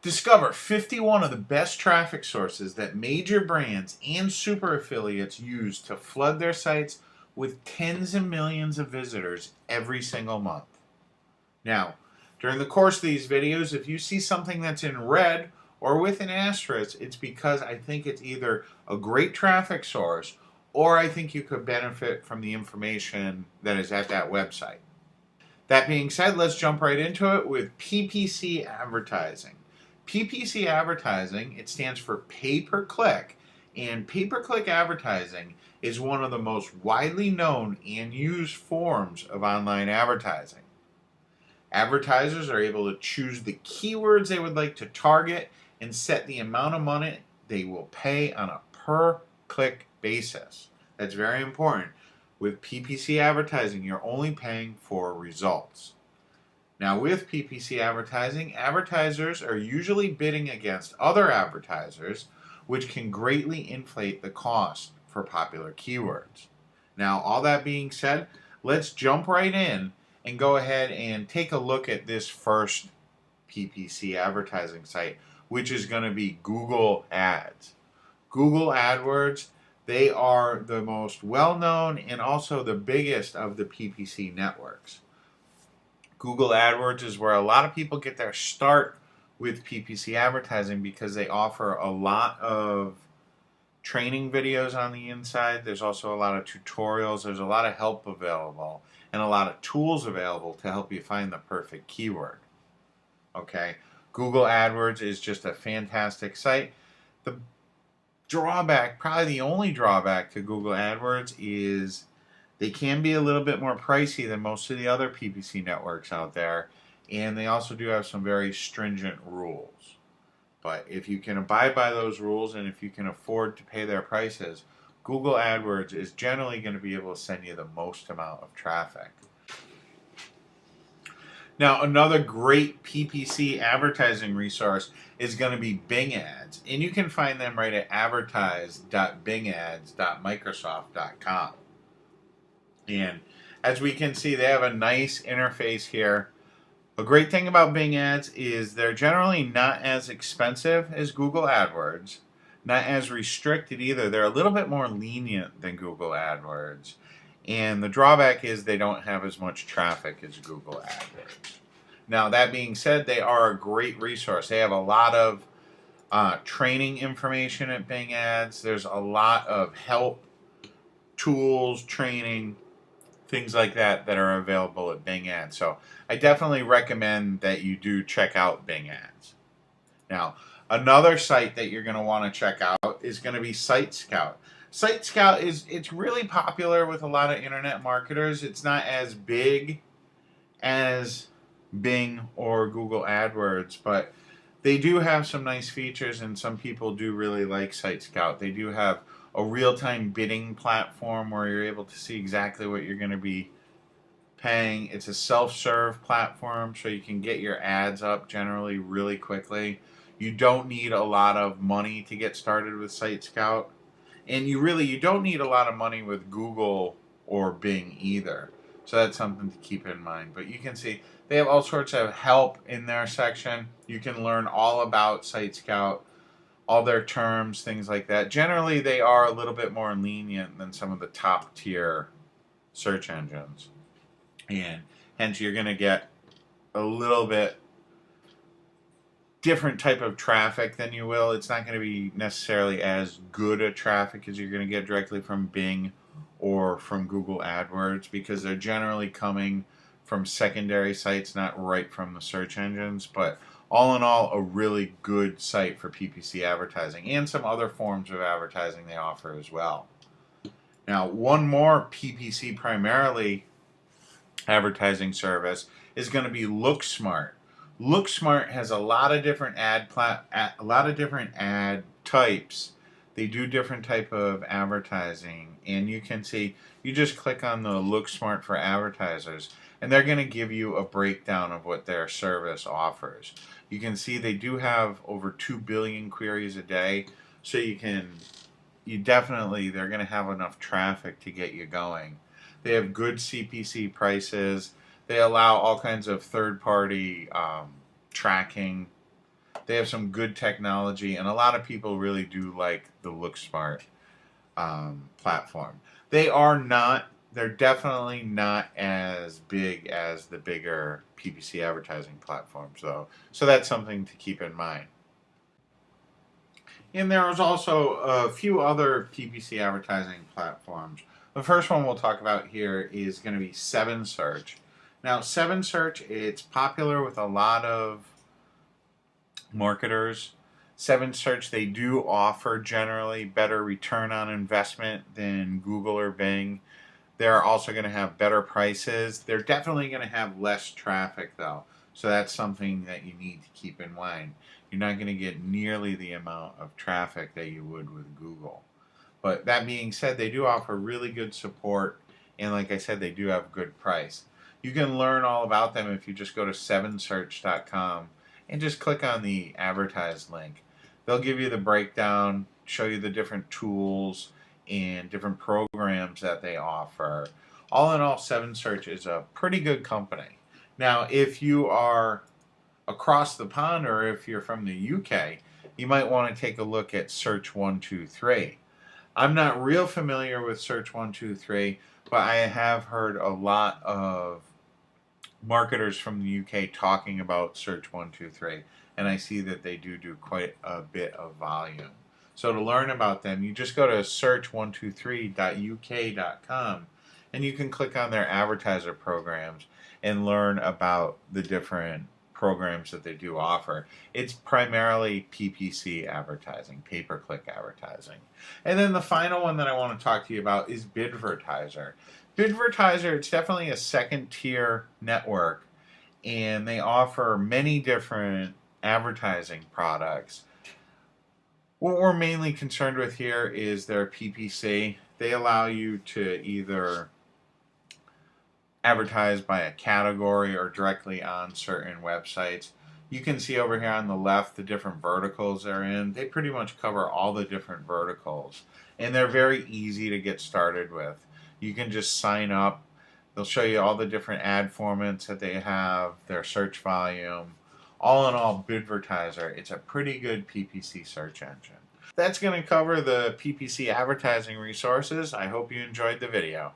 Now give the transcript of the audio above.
Discover 51 of the best traffic sources that major brands and super affiliates use to flood their sites with tens of millions of visitors every single month. Now, during the course of these videos, if you see something that's in red or with an asterisk, it's because I think it's either a great traffic source or I think you could benefit from the information that is at that website. That being said, let's jump right into it with PPC advertising. PPC advertising, it stands for pay-per-click, and pay-per-click advertising is one of the most widely known and used forms of online advertising. Advertisers are able to choose the keywords they would like to target and set the amount of money they will pay on a per-click basis. That's very important. With PPC advertising, you're only paying for results. Now, with PPC advertising, advertisers are usually bidding against other advertisers, which can greatly inflate the cost for popular keywords. Now, all that being said, let's jump right in and go ahead and take a look at this first PPC advertising site, which is going to be Google Ads. Google AdWords, they are the most well-known and also the biggest of the PPC networks. Google AdWords is where a lot of people get their start with PPC advertising because they offer a lot of training videos on the inside. There's also a lot of tutorials. There's a lot of help available and a lot of tools available to help you find the perfect keyword. Okay, Google AdWords is just a fantastic site. The drawback, probably the only drawback to Google AdWords is they can be a little bit more pricey than most of the other PPC networks out there, and they also do have some very stringent rules. But if you can abide by those rules and if you can afford to pay their prices, Google AdWords is generally going to be able to send you the most amount of traffic. Now, another great PPC advertising resource is going to be Bing Ads, and you can find them right at advertise.bingads.microsoft.com. And as we can see, they have a nice interface here. A great thing about Bing Ads is they're generally not as expensive as Google AdWords, not as restricted either. They're a little bit more lenient than Google AdWords. And the drawback is they don't have as much traffic as Google AdWords. Now, that being said, they are a great resource. They have a lot of training information at Bing Ads. There's a lot of help, tools, training, things like that that are available at Bing Ads. So I definitely recommend that you do check out Bing Ads. Now, another site that you're going to want to check out is going to be Site Scout. Site Scout it's really popular with a lot of internet marketers. It's not as big as Bing or Google AdWords, but they do have some nice features, and some people do really like Site Scout. They do have a real-time bidding platform where you're able to see exactly what you're going to be paying. It's a self-serve platform, so you can get your ads up generally really quickly. You don't need a lot of money to get started with Site Scout, and you don't need a lot of money with Google or Bing either. So that's something to keep in mind. But you can see they have all sorts of help in their section. You can learn all about Site Scout, all their terms, things like that. Generally, they are a little bit more lenient than some of the top tier search engines. And hence, you're going to get a little bit different type of traffic than you will. It's not going to be necessarily as good a traffic as you're going to get directly from Bing or from Google AdWords, because they're generally coming from secondary sites, not right from the search engines. But all in all, a really good site for PPC advertising and some other forms of advertising they offer as well. Now, one more PPC primarily advertising service is going to be LookSmart. LookSmart has a lot of different ad types. They do different type of advertising, and you can see, you just click on the LookSmart for advertisers, and they're going to give you a breakdown of what their service offers. You can see they do have over 2 billion queries a day, so they're going to have enough traffic to get you going. They have good CPC prices. They allow all kinds of third-party tracking. They have some good technology, and a lot of people really do like the LookSmart platform. They're definitely not as big as the bigger PPC advertising platforms, though. So that's something to keep in mind. And there is also a few other PPC advertising platforms. The first one we'll talk about here is going to be 7Search. Now, 7Search, it's popular with a lot of marketers. 7Search, they do offer generally better return on investment than Google or Bing. They're also going to have better prices. They're definitely going to have less traffic, though. So that's something that you need to keep in mind. You're not going to get nearly the amount of traffic that you would with Google. But that being said, they do offer really good support. And like I said, they do have good price. You can learn all about them if you just go to 7search.com and just click on the advertise link. They'll give you the breakdown, show you the different tools and different programs that they offer. All in all, 7Search is a pretty good company. Now, if you are across the pond or if you're from the UK, you might want to take a look at Search 123. I'm not real familiar with Search 123, but I have heard a lot of marketers from the UK talking about Search 123, and I see that they do quite a bit of volume. So to learn about them, you just go to search123.uk.com and you can click on their advertiser programs and learn about the different programs that they do offer. It's primarily PPC advertising, pay-per-click advertising. And then the final one that I want to talk to you about is Bidvertiser. Bidvertiser, it's definitely a second-tier network, and they offer many different advertising products. What we're mainly concerned with here is their PPC. They allow you to either advertise by a category or directly on certain websites. You can see over here on the left the different verticals they're in. They pretty much cover all the different verticals, and they're very easy to get started with. You can just sign up. They'll show you all the different ad formats that they have, their search volume. All in all, Bidvertiser, it's a pretty good PPC search engine. That's going to cover the PPC advertising resources. I hope you enjoyed the video.